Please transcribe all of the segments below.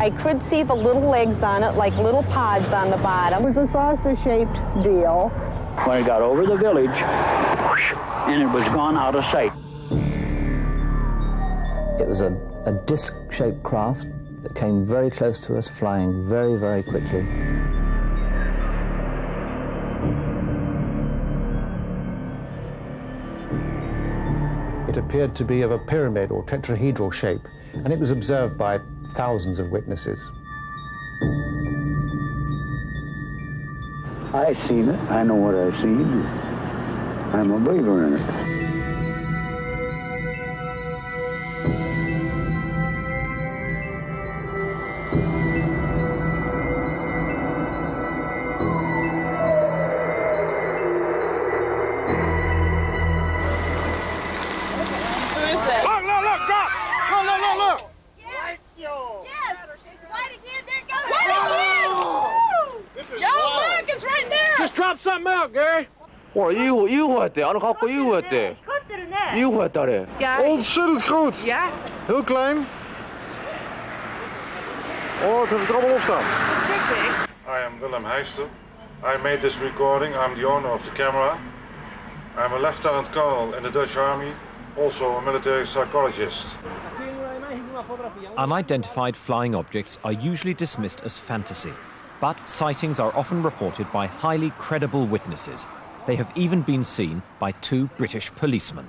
I could see the little legs on it, like little pods on the bottom. It was a saucer-shaped deal. When it got over the village, and it was gone out of sight. It was a disc-shaped craft that came very close to us, flying very, very quickly. It appeared to be of a pyramid or tetrahedral shape, and it was observed by thousands of witnesses. I've seen it. I know what I've seen. I'm a believer in it. UFO-했대. 안 갖고 UFO-했대. UFO-했다래. Ontzettend groot. Ja? Heel klein. Oh, het heeft er allemaal op staan. I am Willem Heister. I made this recording. I'm the owner of the camera. I'm a lieutenant colonel in the Dutch army, also a military psychologist. Unidentified flying objects are usually dismissed as fantasy, but sightings are often reported by highly credible witnesses. They have even been seen by 2 British policemen.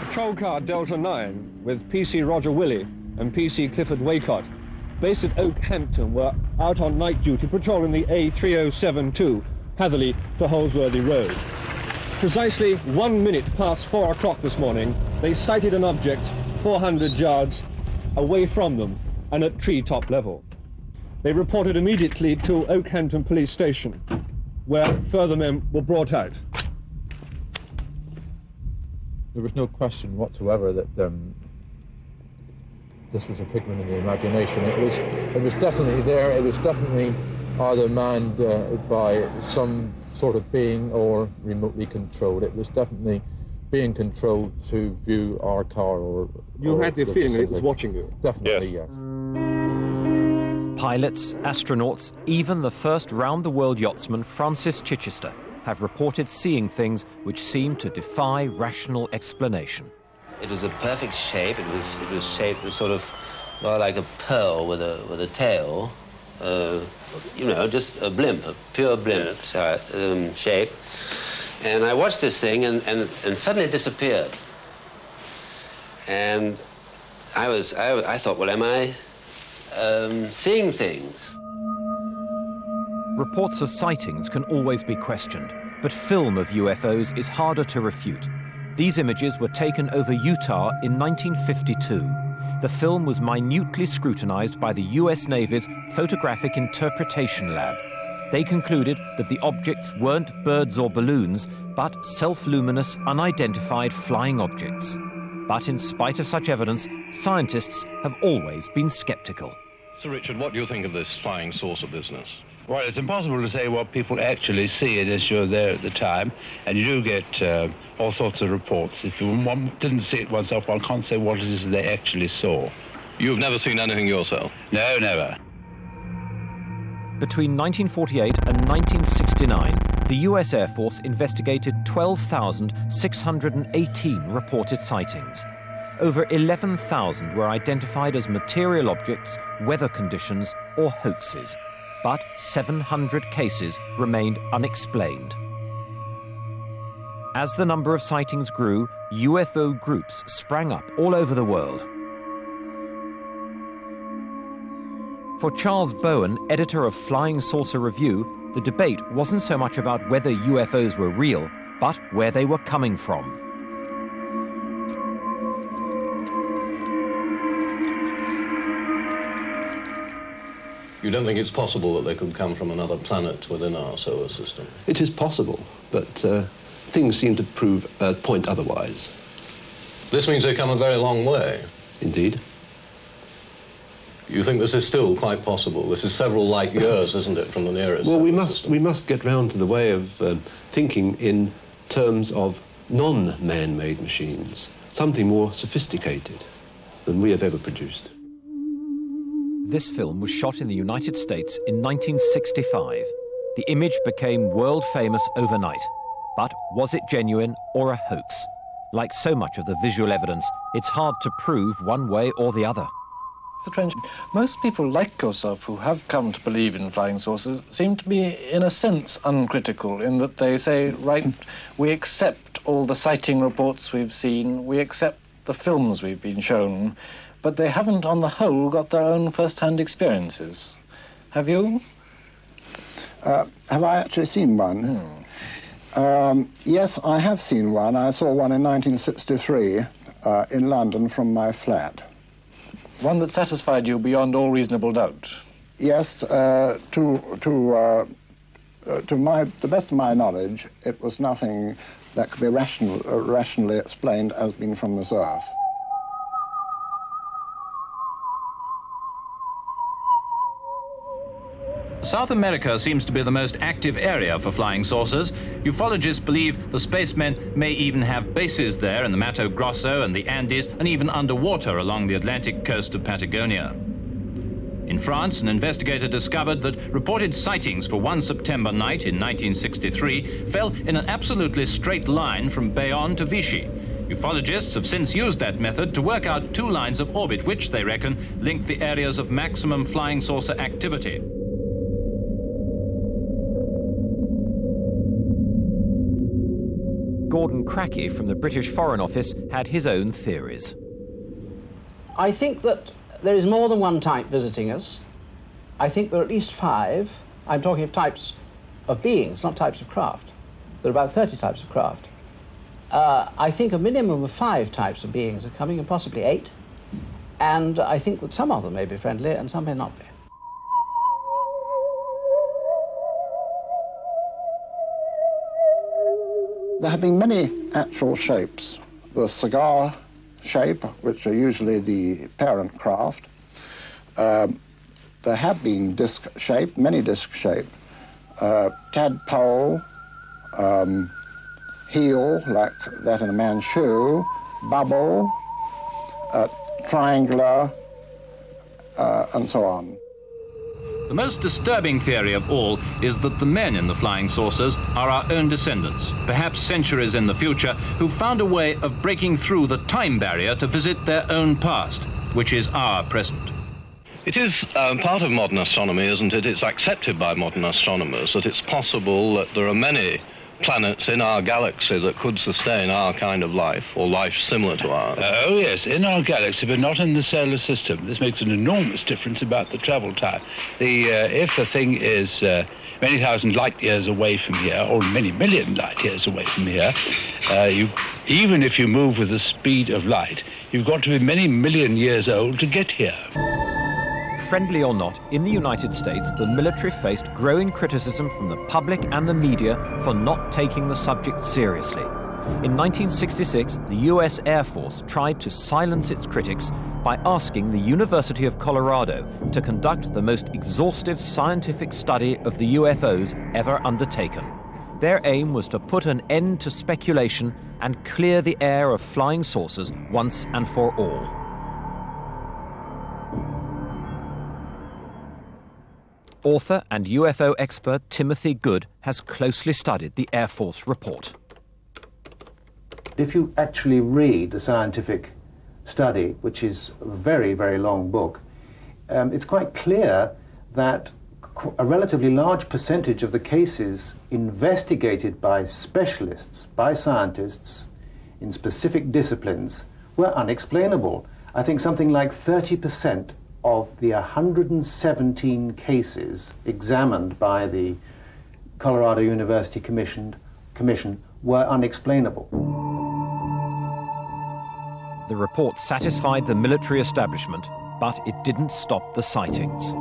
Patrol car Delta 9 with PC Roger Willey and PC Clifford Waycott, based at Oakhampton, were out on night duty patrolling the A3072, Hatherley to Holsworthy Road. Precisely 1 minute past 4 o'clock this morning, they sighted an object 400 yards away from them and at treetop level. They reported immediately to Oakhampton Police Station, where further men were brought out. There was no question whatsoever that this was a figment of the imagination. It was definitely there. It was definitely either manned by some sort of being or remotely controlled. It was definitely being controlled to view our car or... You had the feeling it was watching you? Definitely, yes. Pilots, astronauts, even the first round-the-world yachtsman Francis Chichester have reported seeing things which seem to defy rational explanation. It was a perfect shape. It was shaped sort of more like a pearl with a tail. You know, just a blimp, a pure blimp shape. And I watched this thing, and suddenly it disappeared. And I thought, well, am I seeing things? Reports of sightings can always be questioned, but film of UFOs is harder to refute. These images were taken over Utah in 1952. The film was minutely scrutinized by the US Navy's Photographic Interpretation Lab. They concluded that the objects weren't birds or balloons, but self-luminous, unidentified flying objects. But in spite of such evidence, scientists have always been skeptical. Sir Richard, what do you think of this flying saucer business? Well, it's impossible to say what people actually see unless you're there at the time, and you do get all sorts of reports. If one didn't see it oneself, one can't say what it is they actually saw. You've never seen anything yourself? No, never. Between 1948 and 1969, the US Air Force investigated 12,618 reported sightings. Over 11,000 were identified as material objects, weather conditions, or hoaxes. But 700 cases remained unexplained. As the number of sightings grew, UFO groups sprang up all over the world. For Charles Bowen, editor of Flying Saucer Review, the debate wasn't so much about whether UFOs were real, but where they were coming from. You don't think it's possible that they could come from another planet within our solar system? It is possible, but things seem to point otherwise. This means they've come a very long way. Indeed. You think this is still quite possible? This is several light years, isn't it, from the nearest? Well, we must get round to the way of thinking in terms of non-man-made machines, something more sophisticated than we have ever produced. This film was shot in the United States in 1965. The image became world famous overnight. But was it genuine or a hoax? Like so much of the visual evidence, it's hard to prove one way or the other. Mr. Trench, most people like yourself who have come to believe in flying saucers seem to be, in a sense, uncritical in that they say, right, we accept all the sighting reports we've seen, we accept the films we've been shown, but they haven't, on the whole, got their own first-hand experiences. Have you? Have I actually seen one? Yes, I have seen one. I saw one in 1963 in London from my flat. One that satisfied you beyond all reasonable doubt? Yes, to the best of my knowledge, it was nothing that could be rationally explained as being from this earth. South America seems to be the most active area for flying saucers. Ufologists believe the spacemen may even have bases there in the Mato Grosso and the Andes, and even underwater along the Atlantic coast of Patagonia. In France, an investigator discovered that reported sightings for one September night in 1963 fell in an absolutely straight line from Bayonne to Vichy. Ufologists have since used that method to work out two lines of orbit which, they reckon, link the areas of maximum flying saucer activity. Gordon Crackey from the British Foreign Office had his own theories. I think that there is more than one type visiting us. I think there are at least 5. I'm talking of types of beings, not types of craft. There are about 30 types of craft. I think a minimum of 5 types of beings are coming, and possibly 8. And I think that some of them may be friendly and some may not be. There have been many actual shapes. The cigar shape, which are usually the parent craft. There have been disc shape, many disc shape. Tadpole, heel, like that in a man's shoe, bubble, triangular, and so on. The most disturbing theory of all is that the men in the flying saucers are our own descendants, perhaps centuries in the future, who found a way of breaking through the time barrier to visit their own past, which is our present. It is part of modern astronomy, isn't it? It's accepted by modern astronomers that it's possible that there are many planets in our galaxy that could sustain our kind of life, or life similar to ours. Oh yes, in our galaxy, but not in the solar system. This makes an enormous difference about the travel time. If the thing is many thousand light years away from here, or many million light years away from here, even if you move with the speed of light, you've got to be many million years old to get here. Friendly or not, in the United States, the military faced growing criticism from the public and the media for not taking the subject seriously. In 1966, the US Air Force tried to silence its critics by asking the University of Colorado to conduct the most exhaustive scientific study of the UFOs ever undertaken. Their aim was to put an end to speculation and clear the air of flying saucers once and for all. Author and UFO expert Timothy Good has closely studied the Air Force report. If you actually read the scientific study, which is a very, very long book, it's quite clear that a relatively large percentage of the cases investigated by specialists, by scientists, in specific disciplines, were unexplainable. I think something like 30% of the 117 cases examined by the Colorado University Commission were unexplainable. The report satisfied the military establishment, but it didn't stop the sightings.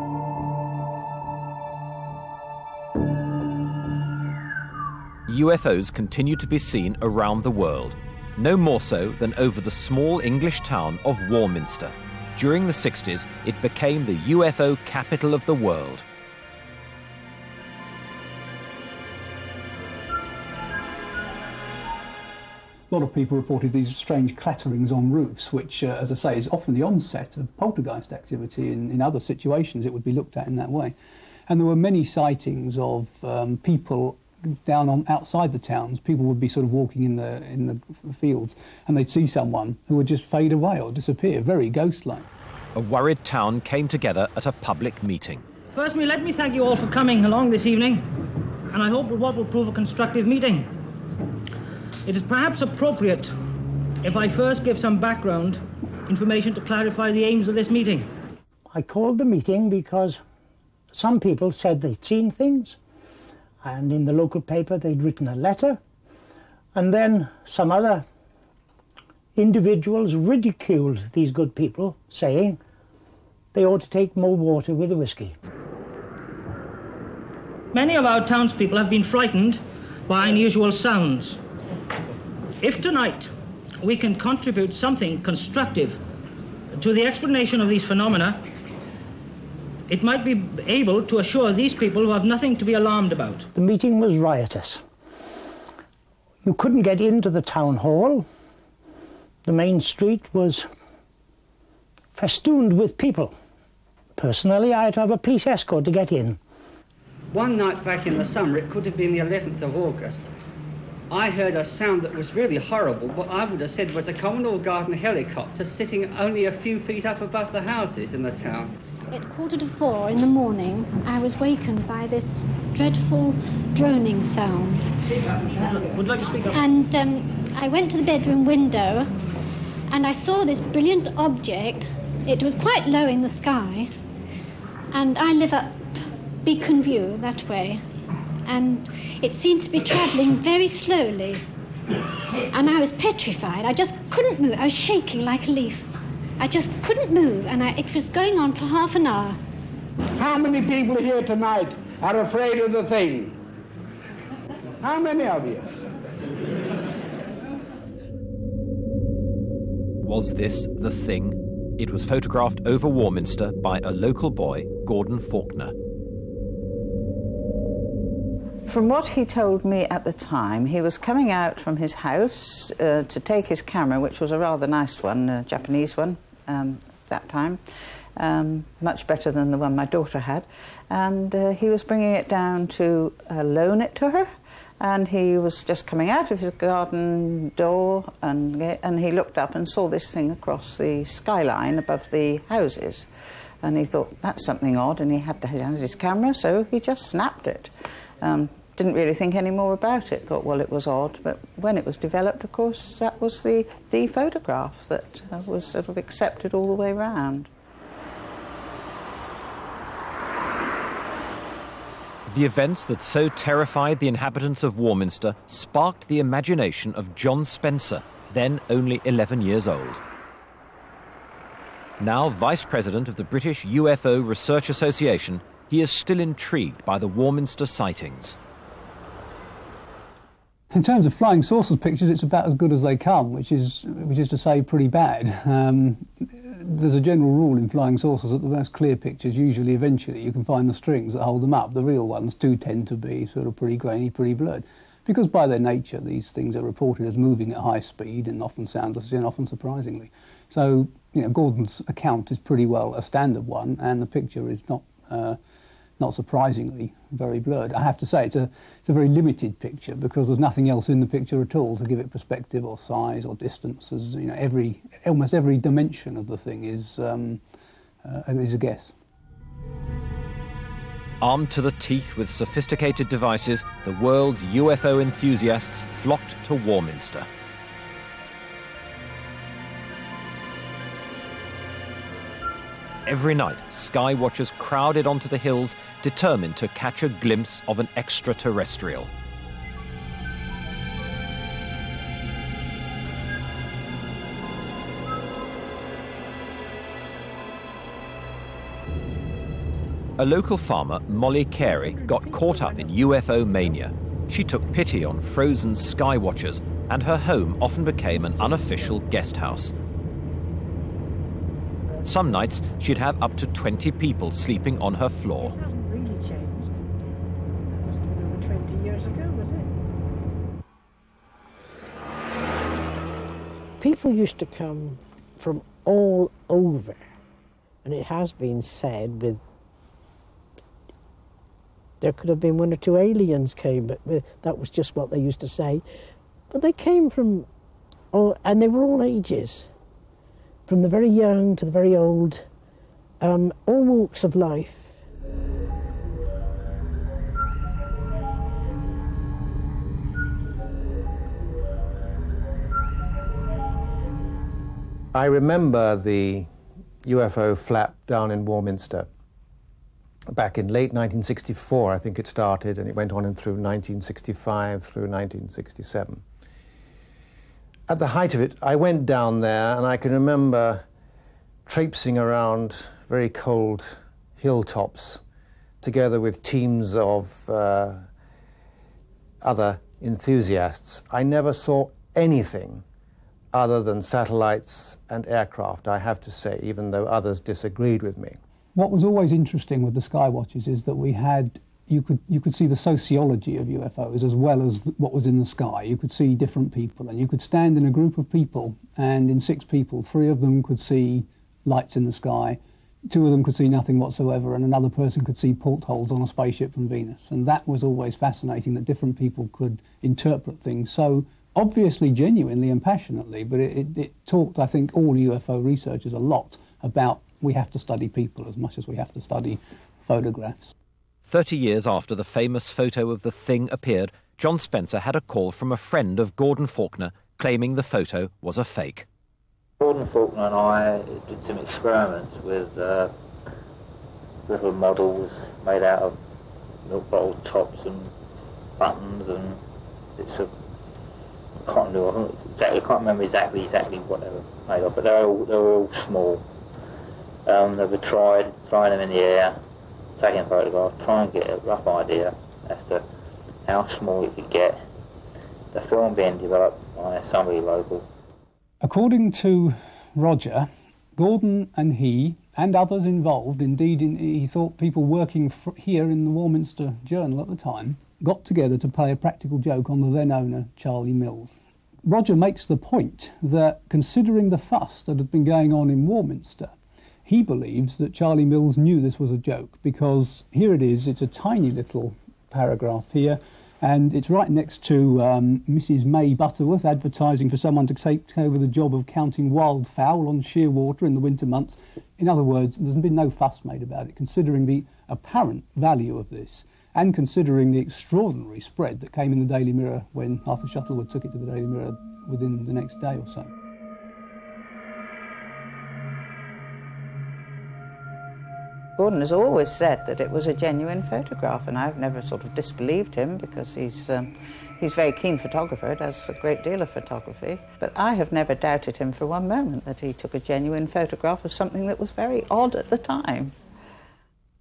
UFOs continue to be seen around the world, no more so than over the small English town of Warminster. During the 60s, it became the UFO capital of the world. A lot of people reported these strange clatterings on roofs, which, as I say, is often the onset of poltergeist activity. In other situations, it would be looked at in that way. And there were many sightings of people down on outside the towns. People would be sort of walking in the fields, and they'd see someone who would just fade away or disappear, very ghost-like. A worried town came together at a public meeting. Firstly, let me thank you all for coming along this evening, and I hope what will prove a constructive meeting. It is perhaps appropriate if I first give some background information to clarify the aims of this meeting. I called the meeting because some people said they'd seen things, and in the local paper they'd written a letter, and then some other individuals ridiculed these good people, saying they ought to take more water with the whiskey. Many of our townspeople have been frightened by unusual sounds. If tonight we can contribute something constructive to the explanation of these phenomena, it might be able to assure these people who have nothing to be alarmed about. The meeting was riotous. You couldn't get into the town hall. The main street was festooned with people. Personally, I had to have a police escort to get in. One night back in the summer, it could have been the 11th of August, I heard a sound that was really horrible, what I would have said was a Commodore Garden helicopter sitting only a few feet up above the houses in the town. At 3:45 in the morning, I was wakened by this dreadful droning sound. Would you like to speak up? And I went to the bedroom window, and I saw this brilliant object. It was quite low in the sky, and I live up Beacon View that way, and it seemed to be travelling very slowly, and I was petrified. I just couldn't move. I was shaking like a leaf. I just couldn't move, and it was going on for half an hour. How many people here tonight are afraid of the thing? How many of you? Was this the thing? It was photographed over Warminster by a local boy, Gordon Faulkner. From what he told me at the time, he was coming out from his house to take his camera, which was a rather nice one, a Japanese one, that time, much better than the one my daughter had, and he was bringing it down to loan it to her, and he was just coming out of his garden door, and he looked up and saw this thing across the skyline above the houses, and he thought, that's something odd, and he had his camera, so he just snapped it. Didn't really think any more about it, thought, well, it was odd, but when it was developed, of course, that was the photograph that was sort of accepted all the way round. The events that so terrified the inhabitants of Warminster sparked the imagination of John Spencer, then only 11 years old. Now Vice President of the British UFO Research Association, he is still intrigued by the Warminster sightings. In terms of flying saucers pictures, it's about as good as they come, which is to say pretty bad. There's a general rule in flying saucers that the most clear pictures, usually eventually, you can find the strings that hold them up. The real ones do tend to be sort of pretty grainy, pretty blurred. Because by their nature, these things are reported as moving at high speed and often soundlessly and often surprisingly. So, you know, Gordon's account is pretty well a standard one, and the picture is not surprisingly very blurred. I have to say it's a very limited picture because there's nothing else in the picture at all to give it perspective or size or distance. As you know, almost every dimension of the thing is a guess. Armed to the teeth with sophisticated devices, the world's UFO enthusiasts flocked to Warminster. Every night, sky watchers crowded onto the hills, determined to catch a glimpse of an extraterrestrial. A local farmer, Molly Carey, got caught up in UFO mania. She took pity on frozen sky watchers, and her home often became an unofficial guest house. Some nights, she'd have up to 20 people sleeping on her floor. It hasn't really changed. That must have been over 20 years ago, was it? people used to come from all over, and it has been said there could have been one or two aliens came, but that was just what they used to say. But they came from, and they were all ages, from the very young to the very old, all walks of life. I remember the UFO flap down in Warminster. Back in late 1964, I think it started, and it went on through 1965 through 1967. At the height of it, I went down there, and I can remember traipsing around very cold hilltops together with teams of other enthusiasts. I never saw anything other than satellites and aircraft, I have to say, even though others disagreed with me. What was always interesting with the Skywatchers is that you could see the sociology of UFOs as well as what was in the sky. You could see different people, and you could stand in a group of people, and in 6 people, 3 of them could see lights in the sky, 2 of them could see nothing whatsoever, and another person could see portholes on a spaceship from Venus. And that was always fascinating, that different people could interpret things so obviously genuinely and passionately, but it taught, I think, all UFO researchers a lot about we have to study people as much as we have to study photographs. 30 years after the famous photo of the thing appeared, John Spencer had a call from a friend of Gordon Faulkner claiming the photo was a fake. Gordon Faulkner and I did some experiments with little models made out of milk bottle tops and buttons, and I can't remember exactly what they were made of, but they were all small. They were trying them in the air, taking photographs, trying to get a rough idea as to how small it could get. The film being developed by somebody local. According to Roger, Gordon and he and others involved, indeed he thought people working here in the Warminster Journal at the time, got together to play a practical joke on the then owner, Charlie Mills. Roger makes the point that, considering the fuss that had been going on in Warminster, he believes that Charlie Mills knew this was a joke, because here it is, it's a tiny little paragraph here, and it's right next to Mrs. May Butterworth advertising for someone to take over the job of counting wildfowl on Shearwater in the winter months. In other words, there's been no fuss made about it, considering the apparent value of this, and considering the extraordinary spread that came in the Daily Mirror when Arthur Shuttleworth took it to the Daily Mirror within the next day or so. Gordon has always said that it was a genuine photograph, and I've never sort of disbelieved him, because he's a very keen photographer, does a great deal of photography. But I have never doubted him for one moment that he took a genuine photograph of something that was very odd at the time.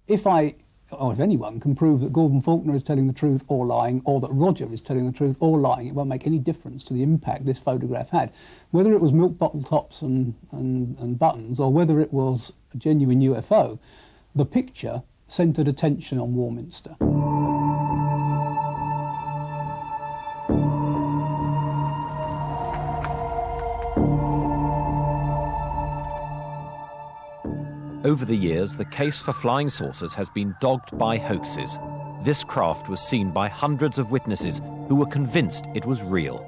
If anyone can prove that Gordon Faulkner is telling the truth or lying, or that Roger is telling the truth or lying, it won't make any difference to the impact this photograph had. Whether it was milk bottle tops and buttons, or whether it was a genuine UFO, the picture centred attention on Warminster. Over the years, the case for flying saucers has been dogged by hoaxes. This craft was seen by hundreds of witnesses who were convinced it was real.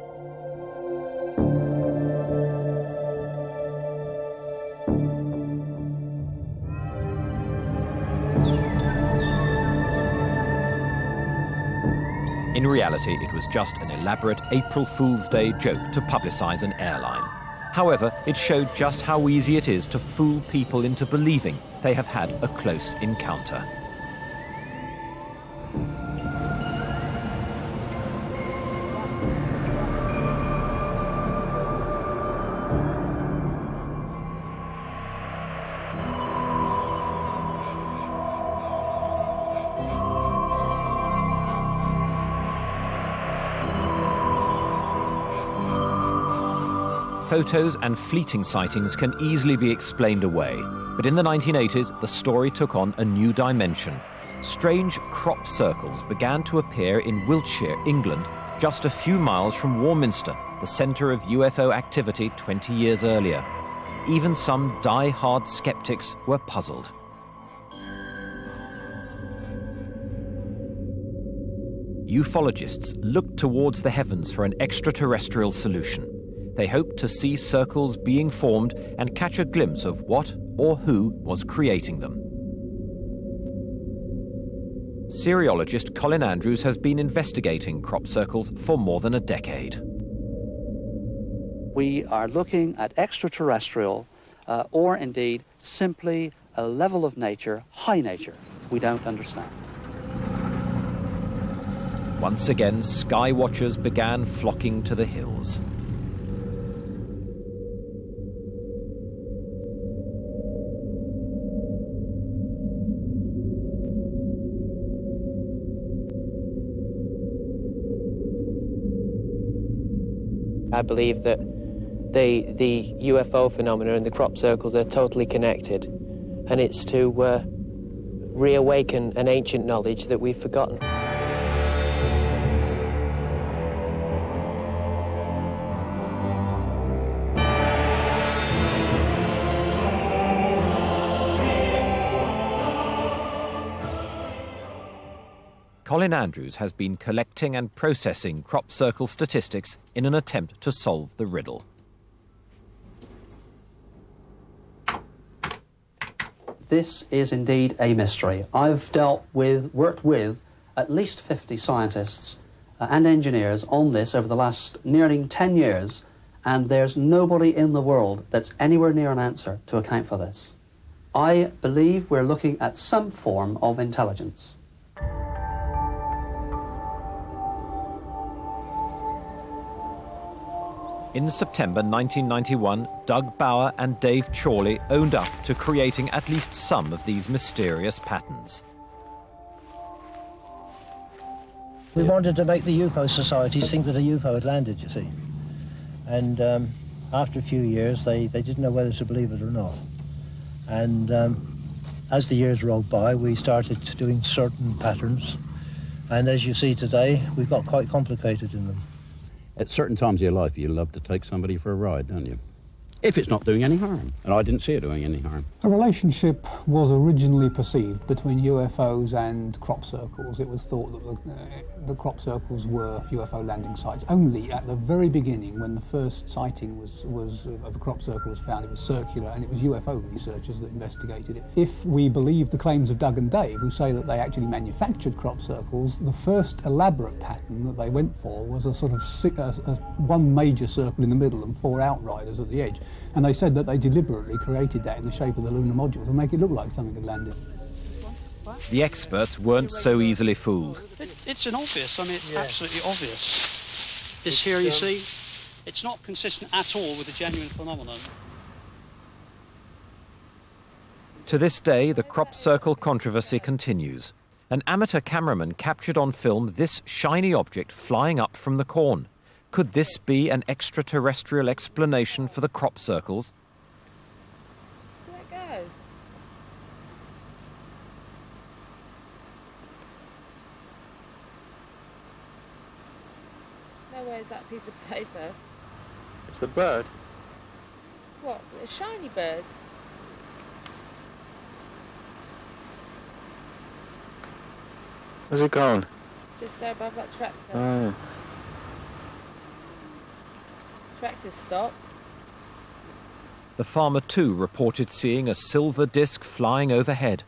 In reality, it was just an elaborate April Fool's Day joke to publicise an airline. However, it showed just how easy it is to fool people into believing they have had a close encounter. Photos and fleeting sightings can easily be explained away, but in the 1980s, the story took on a new dimension. Strange crop circles began to appear in Wiltshire, England, just a few miles from Warminster, the centre of UFO activity 20 years earlier. Even some die-hard skeptics were puzzled. Ufologists looked towards the heavens for an extraterrestrial solution. They hoped to see circles being formed and catch a glimpse of what or who was creating them. Seriologist Colin Andrews has been investigating crop circles for more than a decade. We are looking at extraterrestrial or indeed simply a level of nature, high nature, we don't understand. Once again, sky watchers began flocking to the hills. I believe that the UFO phenomena and the crop circles are totally connected, and it's to reawaken an ancient knowledge that we've forgotten. Colin Andrews has been collecting and processing crop circle statistics in an attempt to solve the riddle. This is indeed a mystery. I've worked with at least 50 scientists and engineers on this over the last nearly 10 years, and there's nobody in the world that's anywhere near an answer to account for this. I believe we're looking at some form of intelligence. In September 1991, Doug Bauer and Dave Chorley owned up to creating at least some of these mysterious patterns. We wanted to make the UFO societies think that a UFO had landed, you see. And after a few years, they didn't know whether to believe it or not. And as the years rolled by, we started doing certain patterns. And as you see today, we've got quite complicated in them. At certain times of your life, you love to take somebody for a ride, don't you? If it's not doing any harm. And I didn't see it doing any harm. A relationship was originally perceived between UFOs and crop circles. It was thought that the crop circles were UFO landing sites. Only at the very beginning, when the first sighting of a crop circle was found, it was circular, and it was UFO researchers that investigated it. If we believe the claims of Doug and Dave, who say that they actually manufactured crop circles, the first elaborate pattern that they went for was a sort of one major circle in the middle and 4 outriders at the edge. And they said that they deliberately created that in the shape of the lunar module to make it look like something had landed. The experts weren't so easily fooled. It's an obvious, it's absolutely obvious. This here, you see, it's not consistent at all with the genuine phenomenon. To this day, the crop circle controversy continues. An amateur cameraman captured on film this shiny object flying up from the corn. Could this be an extraterrestrial explanation for the crop circles? Let it go. Now where's that piece of paper? It's a bird. What? A shiny bird? Where's it gone? Just there above that tractor. Oh. Tractor's stopped. The farmer too reported seeing a silver disc flying overhead.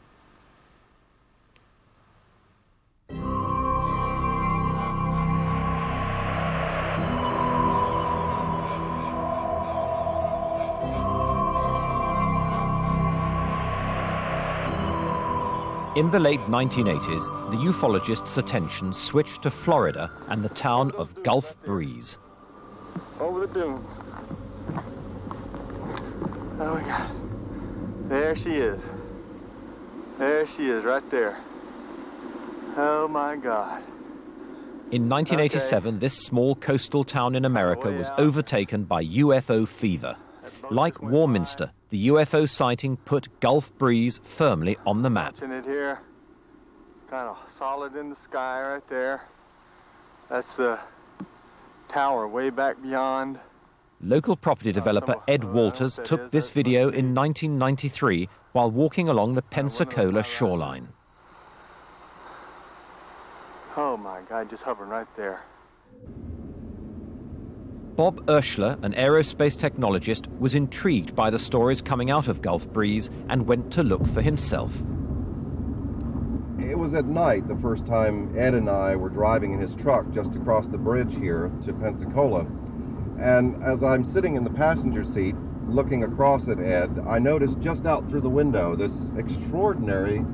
In the late 1980s, the ufologists' attention switched to Florida and the town of Gulf Breeze. Over the dunes. Oh my God. There she is. There she is, right there. Oh my God. In 1987, this small coastal town in America was overtaken by UFO fever. Like Warminster, the UFO sighting put Gulf Breeze firmly on the map. Watching it here, kind of solid in the sky right there. That's the tower way back beyond. Local property developer Ed Walters took this video in 1993 while walking along the Pensacola shoreline. Oh my God, just hovering right there. Bob Urschler, an aerospace technologist, was intrigued by the stories coming out of Gulf Breeze and went to look for himself. It was at night the first time Ed and I were driving in his truck just across the bridge here to Pensacola. And as I'm sitting in the passenger seat looking across at Ed, I noticed just out through the window this extraordinary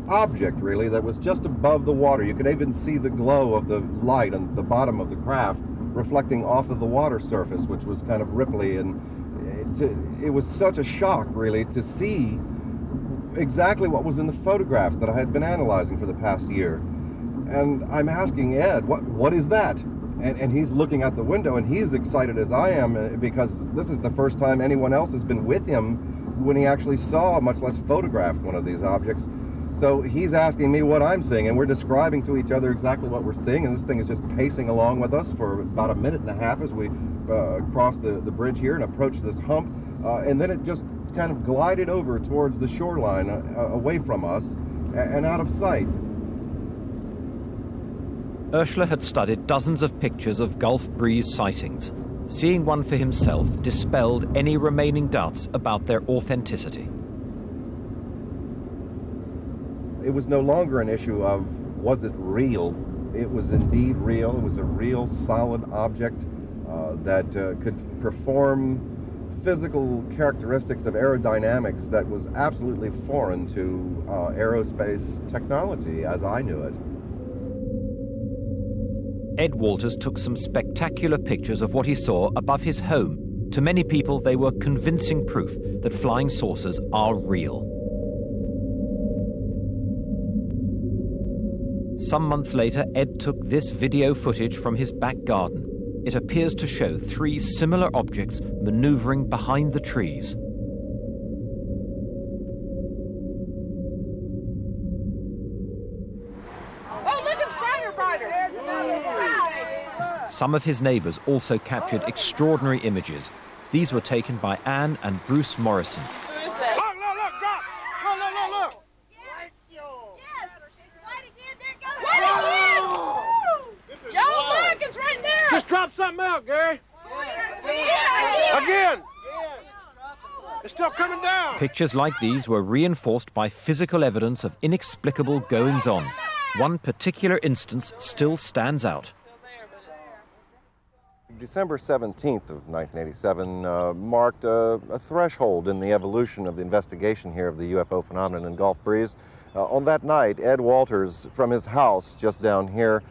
object, really, that was just above the water. You could even see the glow of the light on the bottom of the craft reflecting off of the water surface, which was kind of ripply, and it was such a shock, really, to see exactly what was in the photographs that I had been analyzing for the past year. And I'm asking Ed, what is that? And he's looking out the window, and he's excited as I am, because this is the first time anyone else has been with him when he actually saw, much less photographed, one of these objects. So he's asking me what I'm seeing, and we're describing to each other exactly what we're seeing, and this thing is just pacing along with us for about a minute and a half as we cross the bridge here and approach this hump, and then it just kind of glided over towards the shoreline, away from us and out of sight. Urschler had studied dozens of pictures of Gulf Breeze sightings. Seeing one for himself dispelled any remaining doubts about their authenticity. It was no longer an issue of, was it real? It was indeed real. It was a real solid object that could perform physical characteristics of aerodynamics that was absolutely foreign to aerospace technology as I knew it. Ed Walters took some spectacular pictures of what he saw above his home. To many people, they were convincing proof that flying saucers are real. Some months later, Ed took this video footage from his back garden. It appears to show three similar objects maneuvering behind the trees. Oh, look, it's brighter. Some of his neighbors also captured extraordinary images. These were taken by Anne and Bruce Morrison. Just drop something out, Gary. Again. It's still coming down. Pictures like these were reinforced by physical evidence of inexplicable goings-on. One particular instance still stands out. December 17th of 1987 marked a threshold in the evolution of the investigation here of the UFO phenomenon in Gulf Breeze. On that night, Ed Walters, from his house just down here,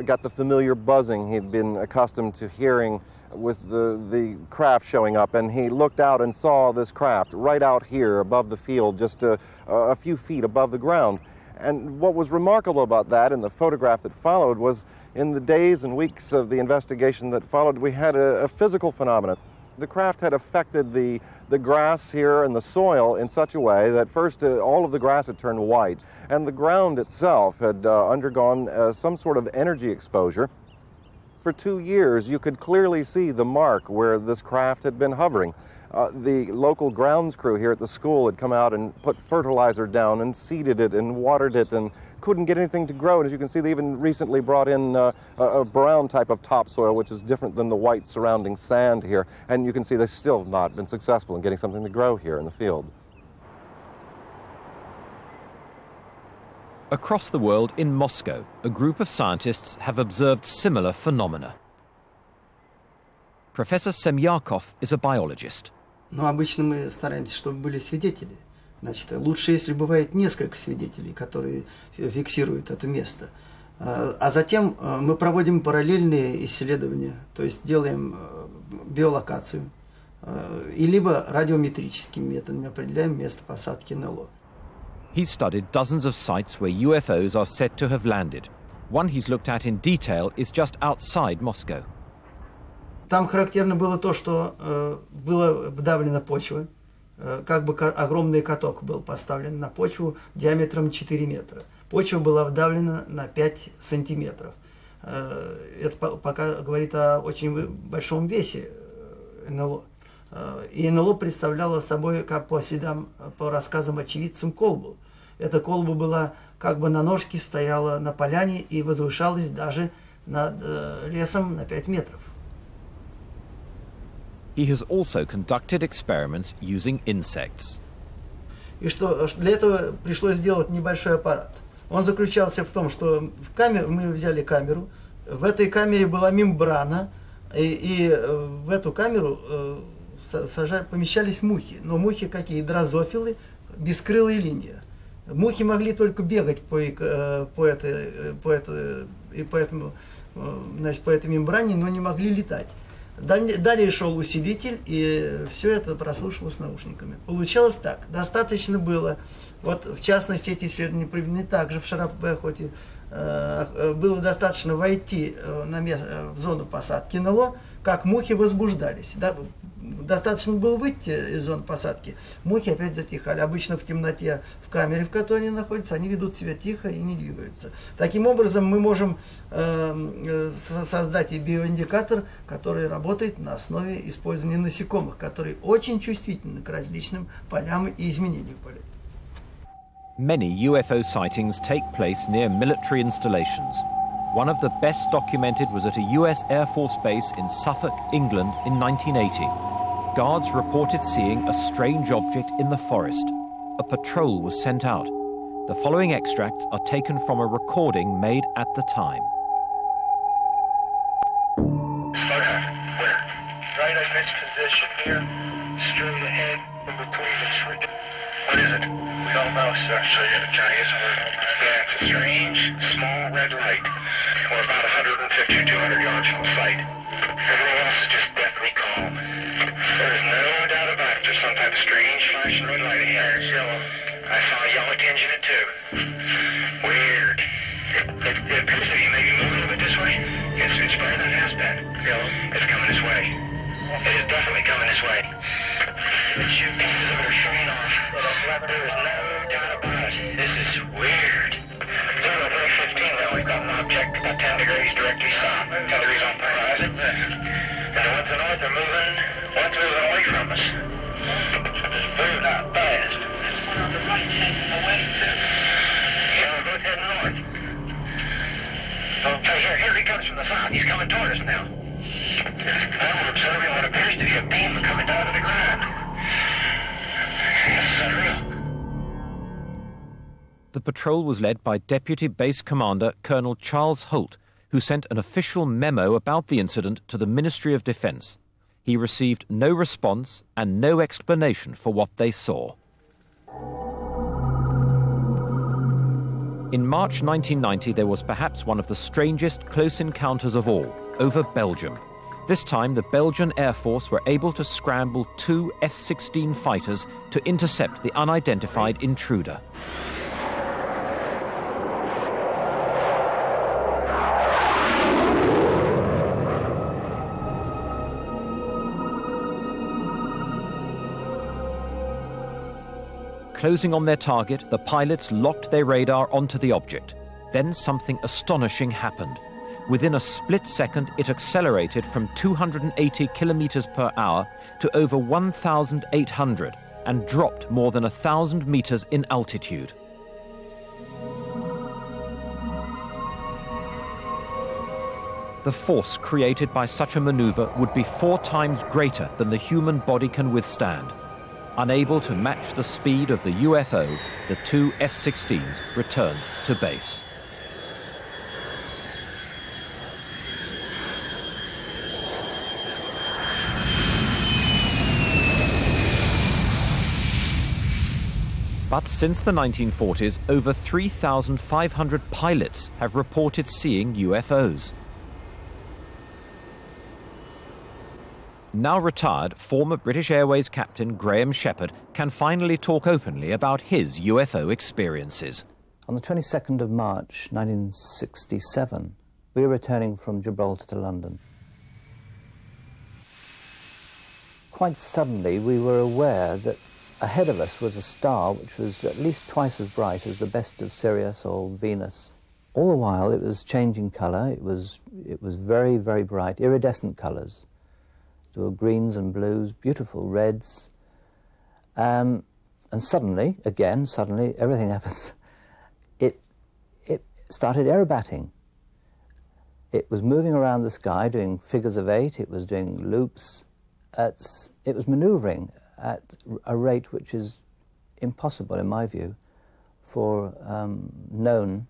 got the familiar buzzing he'd been accustomed to hearing with the craft showing up, and he looked out and saw this craft right out here above the field, just a few feet above the ground. And what was remarkable about that in the photograph that followed was in the days and weeks of the investigation that followed, we had a physical phenomenon. The craft had affected the grass here and the soil in such a way that first all of the grass had turned white, and the ground itself had undergone some sort of energy exposure. For 2 years, you could clearly see the mark where this craft had been hovering. The local grounds crew here at the school had come out and put fertilizer down and seeded it and watered it and couldn't get anything to grow. And as you can see, they even recently brought in a brown type of topsoil, which is different than the white surrounding sand here. And you can see they've still not been successful in getting something to grow here in the field. Across the world, in Moscow, a group of scientists have observed similar phenomena. Professor Semyakov is a biologist. Но обычно мы стараемся, чтобы были свидетели. Значит, лучше, если бывает несколько свидетелей, которые фиксируют это место. А затем мы проводим параллельные исследования, то есть делаем биолокацию, и либо радиометрическими методами определяем место посадки НЛО. He's studied dozens of sites where UFOs are said to have landed. One he's looked at in detail is just outside Moscow. Там характерно было то, что была вдавлена почва, как бы огромный каток был поставлен на почву диаметром 4 метра. Почва была вдавлена на 5 сантиметров. Это пока говорит о очень большом весе НЛО. И НЛО представляло собой, как по следам, по рассказам очевидцам, колбу. Эта колба была как бы на ножке, стояла на поляне и возвышалась даже над лесом на 5 метров. He has also conducted experiments using insects. И что для этого пришлось сделать небольшой аппарат. Он заключался в том, что мы взяли камеру, в этой камере была мембрана, и в эту камеру помещались мухи. Но мухи какие? Дрозофилы, бескрылые линии. Мухи могли только бегать по этой мембране, но не могли летать. Далее шел усилитель, и все это прослушивалось наушниками. Получалось так. Достаточно было, вот в частности эти исследования проведены также в Шарапе-охоте, было достаточно войти в зону посадки НЛО, как мухи возбуждались. Достаточно было выйти из зоны посадки, мухи опять затихали. Обычно в темноте, в камере, в которой они находятся, они ведут себя тихо и не двигаются. Таким образом, мы можем создать и биоиндикатор, который работает на основе использования насекомых, которые очень чувствительны к различным полям и изменениям полей. Many UFO sightings take place near military installations. One of the best documented was at a US Air Force base in Suffolk, England in 1980. Guards reported seeing a strange object in the forest. A patrol was sent out. The following extracts are taken from a recording made at the time. Slow down. Where? Right in this position here, straight ahead in between the trees. What is it? We don't know, sir. So can I get some word? Yeah, it's a strange, small red light. We're about 150 or 200 yards from sight. Everything else is just deathly calm. There's no doubt about it. There's some type of strange flashing red light ahead. It's yellow. I saw a yellow tinge in it too. Weird. It appears that he may be moving a bit this way. It's better than it has been. Yellow. It's coming this way. It is definitely coming this way. The two pieces of it are showing off. There is no doubt about it. This is weird. 0-315 now. We've got an object about 10 degrees directly south. 10 degrees off the horizon. And the ones to the north are moving. One's moving away from us. It's moving out fast. This one on the right heading away too. Yeah, we're both heading north. Okay, here he comes from the south. He's coming toward us now. Now we're observing what appears to be a beam coming down to the ground. This is unreal. The patrol was led by Deputy Base Commander Colonel Charles Holt, who sent an official memo about the incident to the Ministry of Defence. He received no response and no explanation for what they saw. In March 1990, there was perhaps one of the strangest close encounters of all, over Belgium. This time, the Belgian Air Force were able to scramble 2 F-16 fighters to intercept the unidentified intruder. Closing on their target, the pilots locked their radar onto the object. Then something astonishing happened. Within a split second, it accelerated from 280 kilometers per hour to over 1,800 and dropped more than 1,000 meters in altitude. The force created by such a maneuver would be 4 times greater than the human body can withstand. Unable to match the speed of the UFO, the 2 F-16s returned to base. But since the 1940s, over 3,500 pilots have reported seeing UFOs. Now retired, former British Airways captain Graham Shepherd can finally talk openly about his UFO experiences. On the 22nd of March 1967, we were returning from Gibraltar to London. Quite suddenly, we were aware that ahead of us was a star which was at least twice as bright as the best of Sirius or Venus All the while it was changing colour. It was very, very bright, iridescent colours. There were greens and blues, beautiful reds. And suddenly, everything happens. It started aerobating. It was moving around the sky, doing figures of 8. It was doing loops. It was manoeuvring at a rate which is impossible, in my view, for known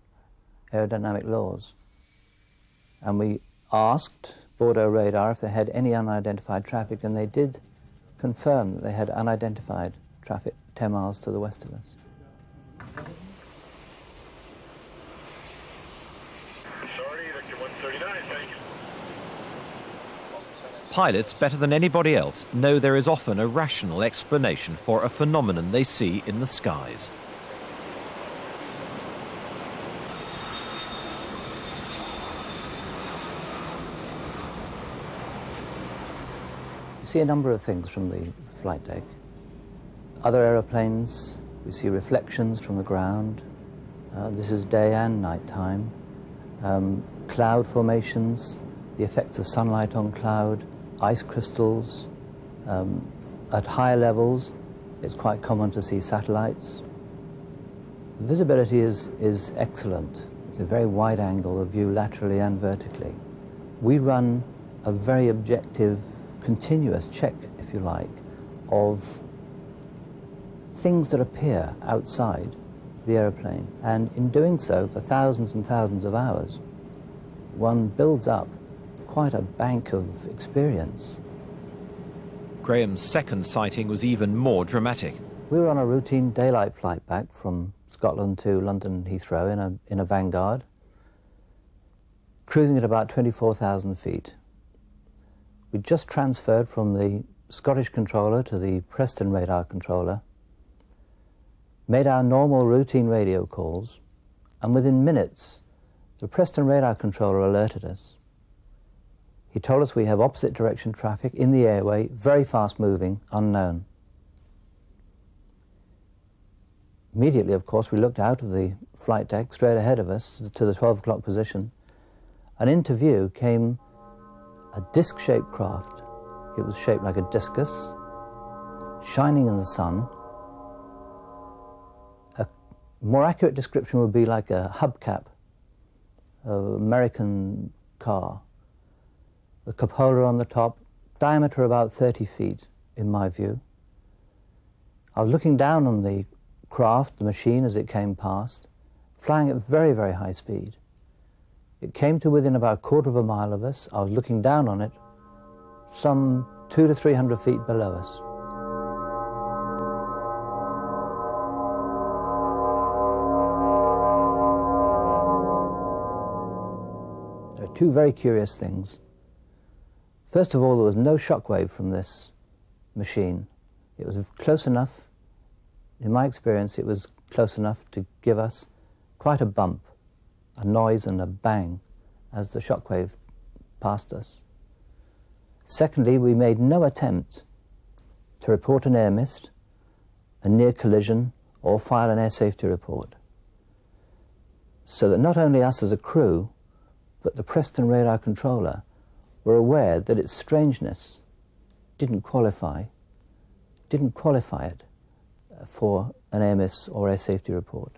aerodynamic laws. And we asked Bordeaux Radar if they had any unidentified traffic, and they did confirm that they had unidentified traffic 10 miles to the west of us. Sorry, Victor 139, thanks. Pilots, better than anybody else, know there is often a rational explanation for a phenomenon they see in the skies. You see a number of things from the flight deck. Other aeroplanes, we see reflections from the ground. This is day and night time. Cloud formations, the effects of sunlight on cloud, ice crystals. At higher levels, it's quite common to see satellites. Visibility is excellent. It's a very wide angle of view laterally and vertically. We run a very objective, continuous check, if you like, of things that appear outside the aeroplane. And in doing so for thousands and thousands of hours, one builds up quite a bank of experience. Graham's second sighting was even more dramatic. We were on a routine daylight flight back from Scotland to London Heathrow in a Vanguard, cruising at about 24,000 feet. We just transferred from the Scottish controller to the Preston radar controller, made our normal routine radio calls, and within minutes, the Preston radar controller alerted us. He told us we have opposite direction traffic in the airway, very fast moving, unknown. Immediately, of course, we looked out of the flight deck straight ahead of us to the 12 o'clock position, and into view came a disc-shaped craft. It was shaped like a discus, shining in the sun. A more accurate description would be like a hubcap of an American car. The cupola on the top, diameter about 30 feet, in my view. I was looking down on the craft, the machine, as it came past, flying at very, very high speed. It came to within about a quarter of a mile of us. I was looking down on it, some 200 to 300 feet below us. There are two very curious things. First of all, there was no shockwave from this machine. It was close enough, in my experience, it was close enough to give us quite a bump, a noise and a bang as the shockwave passed us. Secondly, we made no attempt to report an air mist, a near collision, or file an air safety report. So that not only us as a crew, but the Preston radar controller were aware that its strangeness didn't qualify it for an air miss or air safety report.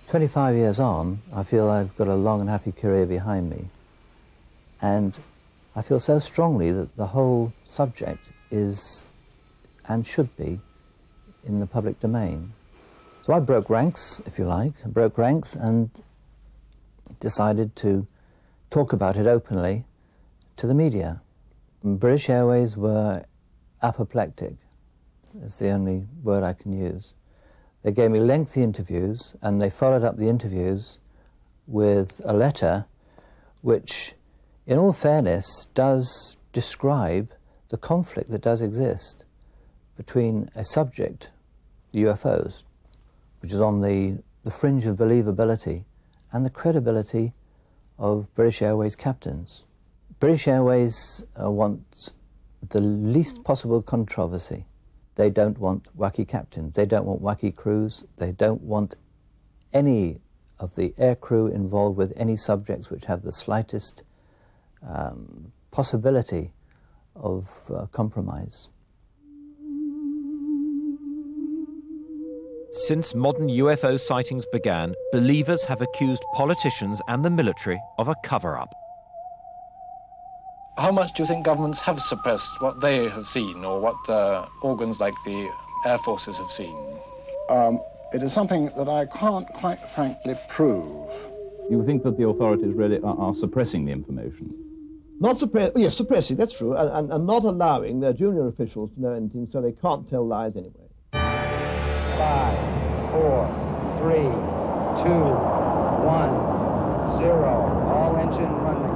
25 years on, I feel I've got a long and happy career behind me. And I feel so strongly that the whole subject is, and should be, in the public domain. So I broke ranks, if you like. I broke ranks and decided to talk about it openly to the media. British Airways were apoplectic. That's the only word I can use. They gave me lengthy interviews, and they followed up the interviews with a letter which, in all fairness, does describe the conflict that does exist between a subject, the UFOs, which is on the fringe of believability, and the credibility of British Airways captains. British Airways want the least possible controversy. They don't want wacky captains. They don't want wacky crews. They don't want any of the aircrew involved with any subjects which have the slightest possibility of compromise. Since modern UFO sightings began, believers have accused politicians and the military of a cover-up. How much do you think governments have suppressed what they have seen, or what organs like the Air Forces have seen? It is something that I can't quite frankly prove. You think that the authorities really are suppressing the information? Not yes, suppressing, that's true, and not allowing their junior officials to know anything, so they can't tell lies anyway. 5, 4, 3, 2, 1, 0. All engine running.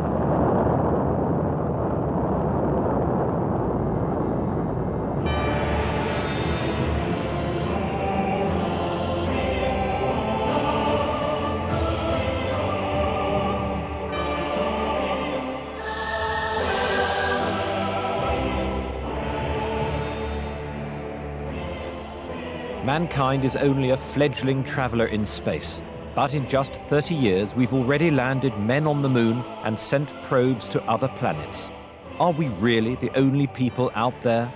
Mankind is only a fledgling traveller in space, but in just 30 years we've already landed men on the moon and sent probes to other planets. Are we really the only people out there?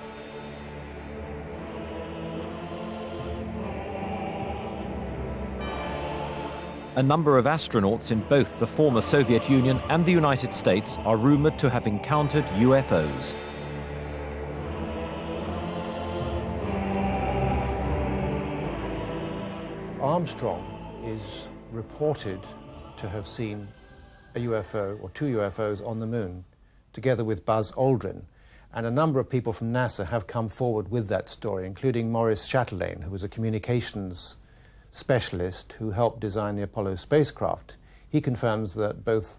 A number of astronauts in both the former Soviet Union and the United States are rumoured to have encountered UFOs. Armstrong is reported to have seen a UFO or 2 UFOs on the moon, together with Buzz Aldrin. And a number of people from NASA have come forward with that story, including Maurice Chatelain, who was a communications specialist who helped design the Apollo spacecraft. He confirms that both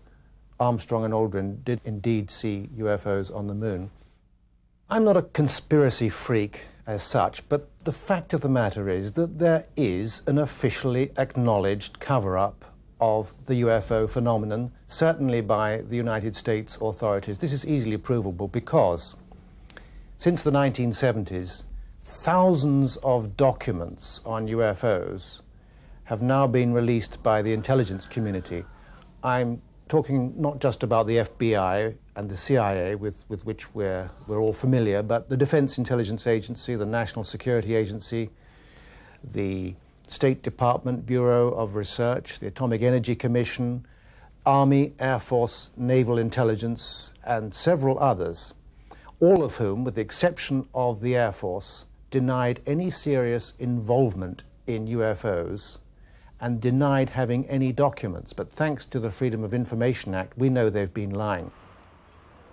Armstrong and Aldrin did indeed see UFOs on the moon. I'm not a conspiracy freak as such, but the fact of the matter is that there is an officially acknowledged cover-up of the UFO phenomenon, certainly by the United States authorities. This is easily provable because since the 1970s, thousands of documents on UFOs have now been released by the intelligence community. I'm talking not just about the FBI and the CIA, with which we're all familiar, but the Defense Intelligence Agency, the National Security Agency, the State Department Bureau of Research, the Atomic Energy Commission, Army, Air Force, Naval Intelligence, and several others, all of whom, with the exception of the Air Force, denied any serious involvement in UFOs and denied having any documents. But thanks to the Freedom of Information Act, we know they've been lying.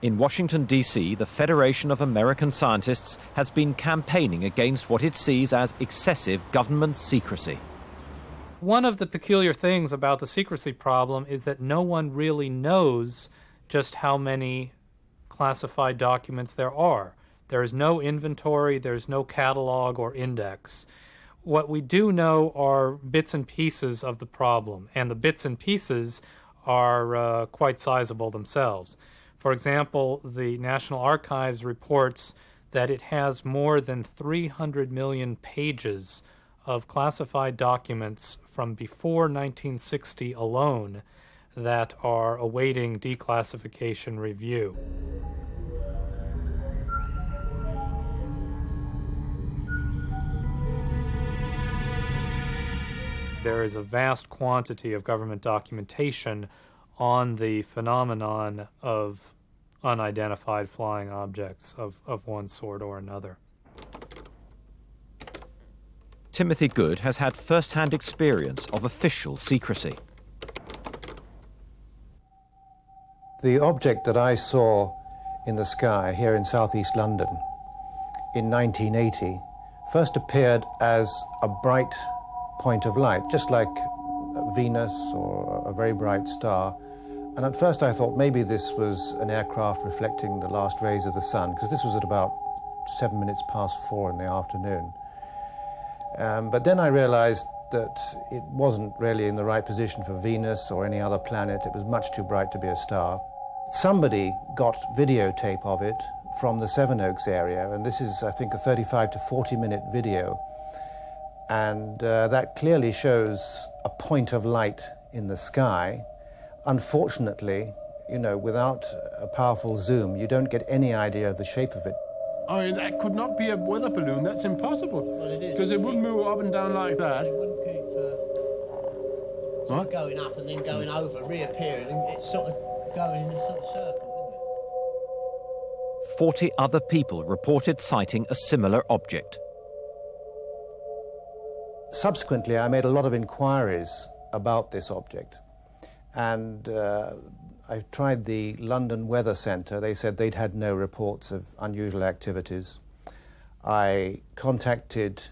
In Washington, D.C., the Federation of American Scientists has been campaigning against what it sees as excessive government secrecy. One of the peculiar things about the secrecy problem is that no one really knows just how many classified documents there are. There is no inventory, there's no catalog or index. What we do know are bits and pieces of the problem, and the bits and pieces are quite sizable themselves. For example, the National Archives reports that it has more than 300 million pages of classified documents from before 1960 alone that are awaiting declassification review. There is a vast quantity of government documentation on the phenomenon of unidentified flying objects of one sort or another. Timothy Good has had first-hand experience of official secrecy. The object that I saw in the sky here in southeast London in 1980 first appeared as a bright point of light, just like Venus or a very bright star. And at first I thought maybe this was an aircraft reflecting the last rays of the sun, because this was at about 4 in the afternoon. But then I realized that it wasn't really in the right position for Venus or any other planet. It was much too bright to be a star. Somebody got videotape of it from the Sevenoaks area, and this is, I think, a 35 to 40 minute video. And that clearly shows a point of light in the sky. Unfortunately, you know, without a powerful zoom, you don't get any idea of the shape of it. I mean, that could not be a weather balloon. That's impossible. Well, it is. Because it wouldn't move up and down like that. It wouldn't keep sort of going up and then going over, reappearing, and it's sort of going in a sort of circle, wouldn't it? 40 other people reported sighting a similar object. Subsequently, I made a lot of inquiries about this object. And I tried the London Weather Centre. They said they'd had no reports of unusual activities. I contacted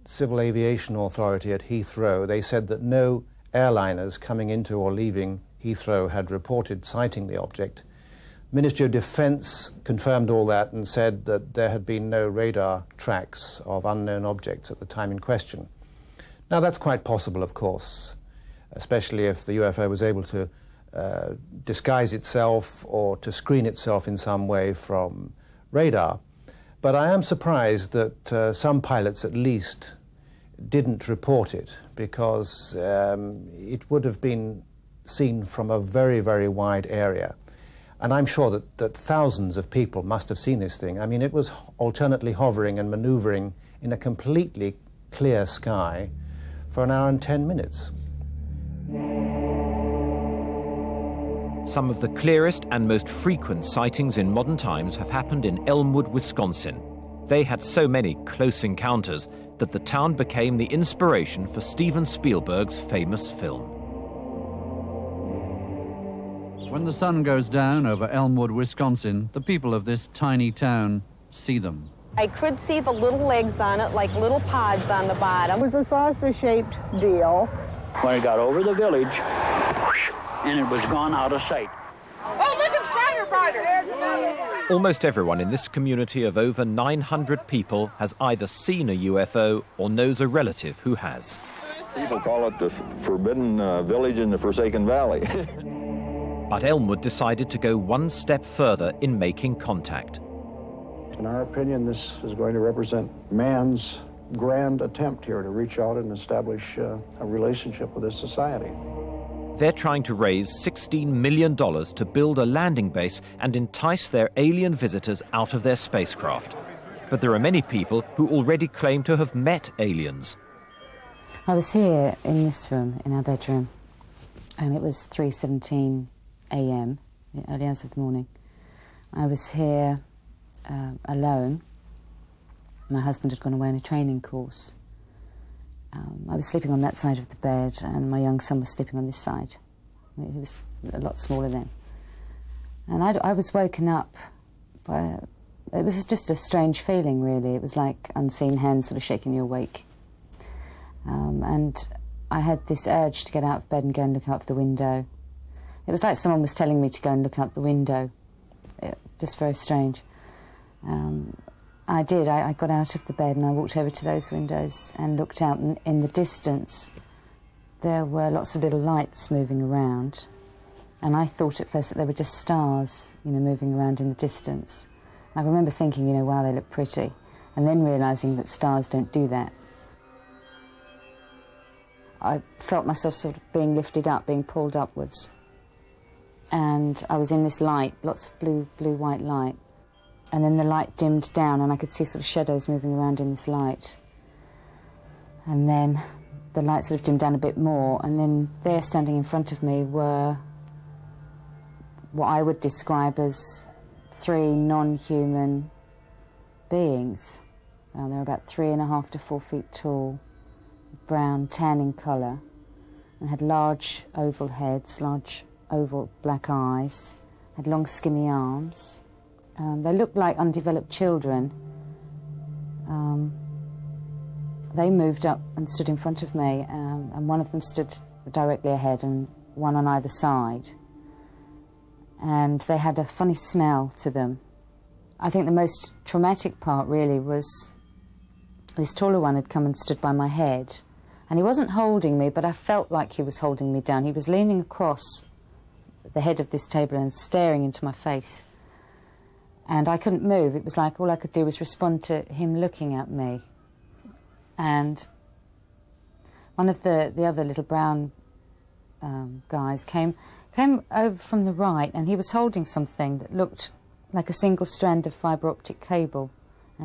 Civil Aviation Authority at Heathrow. They said that no airliners coming into or leaving Heathrow had reported sighting the object. Ministry of Defence confirmed all that and said that there had been no radar tracks of unknown objects at the time in question. Now, that's quite possible, of course, especially if the UFO was able to disguise itself or to screen itself in some way from radar. But I am surprised that some pilots, at least, didn't report it, because it would have been seen from a very, very wide area. And I'm sure that thousands of people must have seen this thing. I mean, it was alternately hovering and manoeuvring in a completely clear sky for an hour and 10 minutes. Some of the clearest and most frequent sightings in modern times have happened in Elmwood, Wisconsin. They had so many close encounters that the town became the inspiration for Steven Spielberg's famous film. When the sun goes down over Elmwood, Wisconsin, the people of this tiny town see them. I could see the little legs on it, like little pods on the bottom. It was a saucer-shaped deal. When it got over the village, and it was gone out of sight. Oh, look, it's brighter. There's another one. Almost everyone in this community of over 900 people has either seen a UFO or knows a relative who has. People call it the Forbidden Village in the Forsaken Valley. But Elmwood decided to go one step further in making contact. In our opinion, this is going to represent man's grand attempt here to reach out and establish a relationship with this society. They're trying to raise $16 million to build a landing base and entice their alien visitors out of their spacecraft. But there are many people who already claim to have met aliens. I was here in this room, in our bedroom, and it was 3:17 a.m., the early hours of the morning. I was here alone. My husband had gone away on a training course. I was sleeping on that side of the bed, and my young son was sleeping on this side. He was a lot smaller then. And I was woken up by... It was just a strange feeling, really. It was like unseen hands sort of shaking you awake. And I had this urge to get out of bed and go and look out the window. It was like someone was telling me to go and look out the window. Just very strange. I did. I got out of the bed and I walked over to those windows and looked out, and in the distance there were lots of little lights moving around, and I thought at first that they were just stars, you know, moving around in the distance. I remember thinking, you know, wow, they look pretty, and then realising that stars don't do that. I felt myself sort of being lifted up, being pulled upwards, and I was in this light, lots of blue-white light. And then the light dimmed down and I could see sort of shadows moving around in this light. And then the light sort of dimmed down a bit more, and then there standing in front of me were what I would describe as 3 non-human beings. They're about 3.5 to 4 feet tall, brown, tan in colour, and had large oval heads, large oval black eyes, had long skinny arms. They looked like undeveloped children. They moved up and stood in front of me, and one of them stood directly ahead and one on either side. And they had a funny smell to them. I think the most traumatic part really was this taller one had come and stood by my head, and he wasn't holding me, but I felt like he was holding me down. He was leaning across the head of this table and staring into my face. And I couldn't move. It was like all I could do was respond to him looking at me. And one of the other little brown guys came over from the right, and he was holding something that looked like a single strand of fibre optic cable,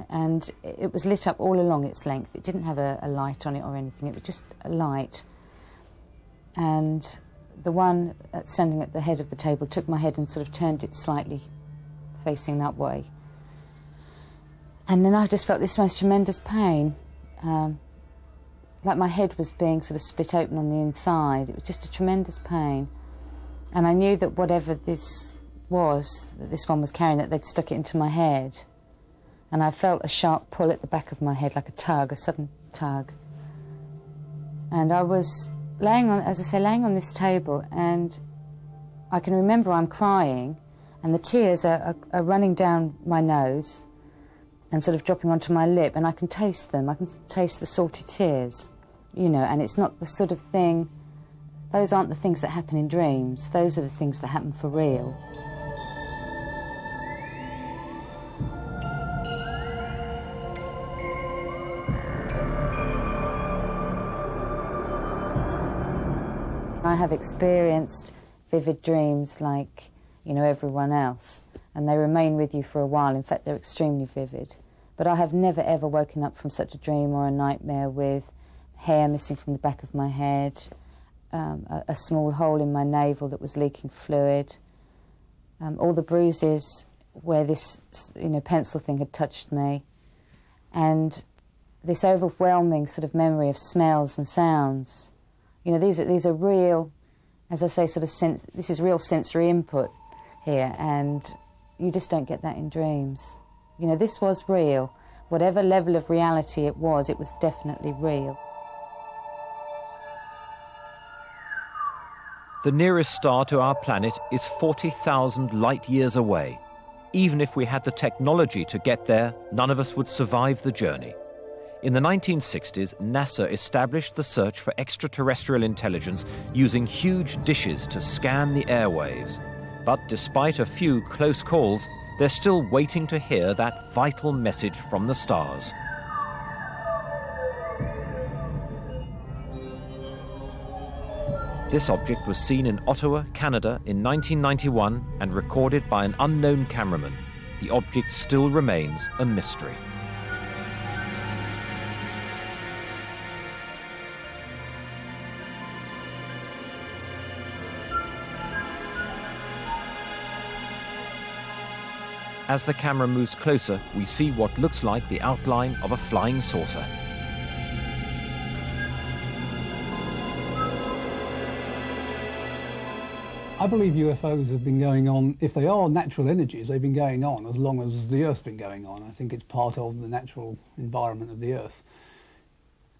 and it was lit up all along its length. It didn't have a light on it or anything, it was just a light. And the one standing at the head of the table took my head and sort of turned it slightly facing that way. And then I just felt this most tremendous pain, like my head was being sort of split open on the inside. It was just a tremendous pain. And I knew that whatever this was, that this one was carrying, that they'd stuck it into my head. And I felt a sharp pull at the back of my head, like a tug, a sudden tug. And I was laying on, as I say, laying on this table, and I can remember I'm crying, and the tears are running down my nose and sort of dropping onto my lip, and I can taste them. I can taste the salty tears, you know, and it's not the sort of thing, those aren't the things that happen in dreams. Those are the things that happen for real. I have experienced vivid dreams like, you know, everyone else, and they remain with you for a while. In fact, they're extremely vivid. But I have never ever woken up from such a dream or a nightmare with hair missing from the back of my head, a small hole in my navel that was leaking fluid, all the bruises where this, you know, pencil thing had touched me, and this overwhelming sort of memory of smells and sounds. You know, these are real, as I say, sort of this is real sensory input here, and you just don't get that in dreams. You know, this was real. Whatever level of reality it was definitely real. The nearest star to our planet is 40,000 light years away. Even if we had the technology to get there, none of us would survive the journey. In the 1960s, NASA established the search for extraterrestrial intelligence using huge dishes to scan the airwaves. But despite a few close calls, they're still waiting to hear that vital message from the stars. This object was seen in Ottawa, Canada in 1991 and recorded by an unknown cameraman. The object still remains a mystery. As the camera moves closer, we see what looks like the outline of a flying saucer. I believe UFOs have been going on, if they are natural energies, they've been going on as long as the Earth's been going on. I think it's part of the natural environment of the Earth.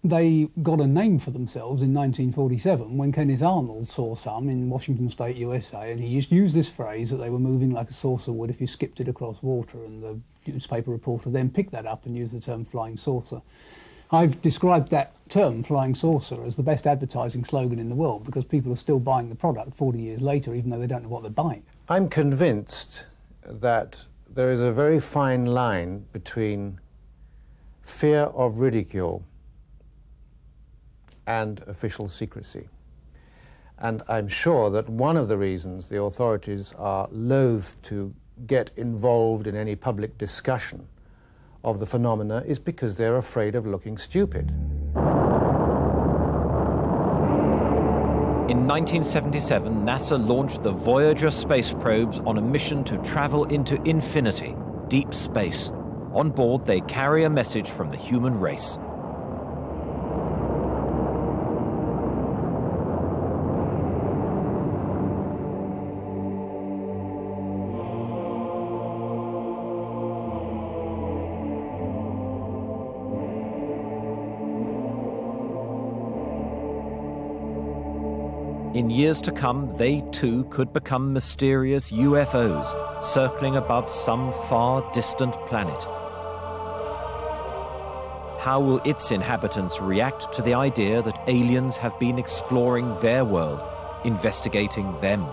They got a name for themselves in 1947 when Kenneth Arnold saw some in Washington State, USA, and he used this phrase that they were moving like a saucer would if you skipped it across water, and the newspaper reporter then picked that up and used the term flying saucer. I've described that term, flying saucer, as the best advertising slogan in the world because people are still buying the product 40 years later, even though they don't know what they're buying. I'm convinced that there is a very fine line between fear of ridicule and official secrecy. And I'm sure that one of the reasons the authorities are loath to get involved in any public discussion of the phenomena is because they're afraid of looking stupid. In 1977, NASA launched the Voyager space probes on a mission to travel into infinity, deep space. On board, they carry a message from the human race. In years to come, they too could become mysterious UFOs, circling above some far distant planet. How will its inhabitants react to the idea that aliens have been exploring their world, investigating them?